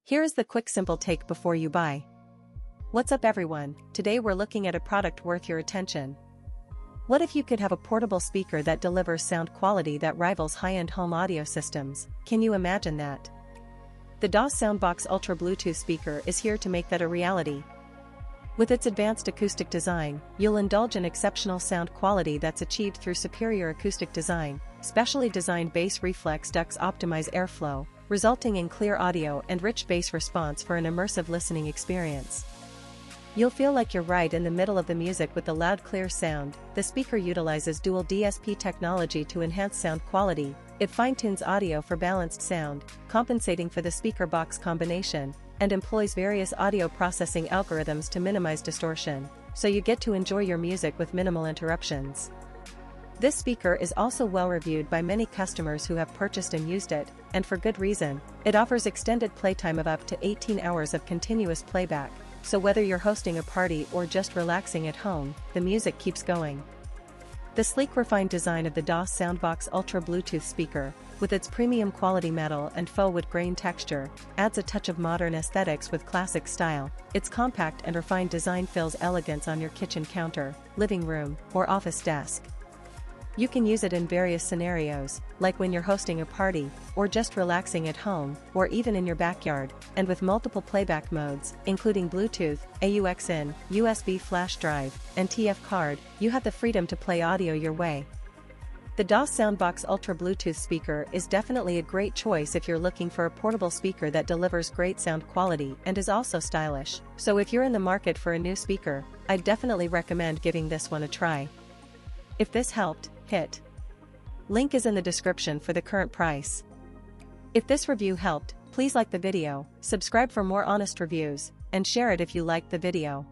Here is the quick simple take before you buy. What's up everyone, today we're looking at a product worth your attention. What if you could have a portable speaker that delivers sound quality that rivals high-end home audio systems? Can you imagine that? The DOSS SoundBox Ultra Bluetooth speaker is here to make that a reality. With its advanced acoustic design, you'll indulge in exceptional sound quality that's achieved through superior acoustic design. Specially designed bass reflex ducts optimize airflow, resulting in clear audio and rich bass response for an immersive listening experience. You'll feel like you're right in the middle of the music with the loud clear sound. The speaker utilizes dual DSP technology to enhance sound quality. It fine-tunes audio for balanced sound, compensating for the speaker box combination, and employs various audio processing algorithms to minimize distortion, so you get to enjoy your music with minimal interruptions. This speaker is also well reviewed by many customers who have purchased and used it, and for good reason. It offers extended playtime of up to 18 hours of continuous playback, so whether you're hosting a party or just relaxing at home, the music keeps going. The sleek refined design of the DOSS SoundBox Ultra Bluetooth speaker, with its premium quality metal and faux wood grain texture, adds a touch of modern aesthetics with classic style. Its compact and refined design fills elegance on your kitchen counter, living room, or office desk. You can use it in various scenarios, like when you're hosting a party, or just relaxing at home, or even in your backyard, and with multiple playback modes, including Bluetooth, AUX-in, USB flash drive, and TF card, you have the freedom to play audio your way. The DOSS SoundBox Ultra Bluetooth speaker is definitely a great choice if you're looking for a portable speaker that delivers great sound quality and is also stylish. So if you're in the market for a new speaker, I'd definitely recommend giving this one a try. If this helped, hit link is in the description for the current price. If this review helped, please like the video, subscribe for more honest reviews, and share it if you liked the video.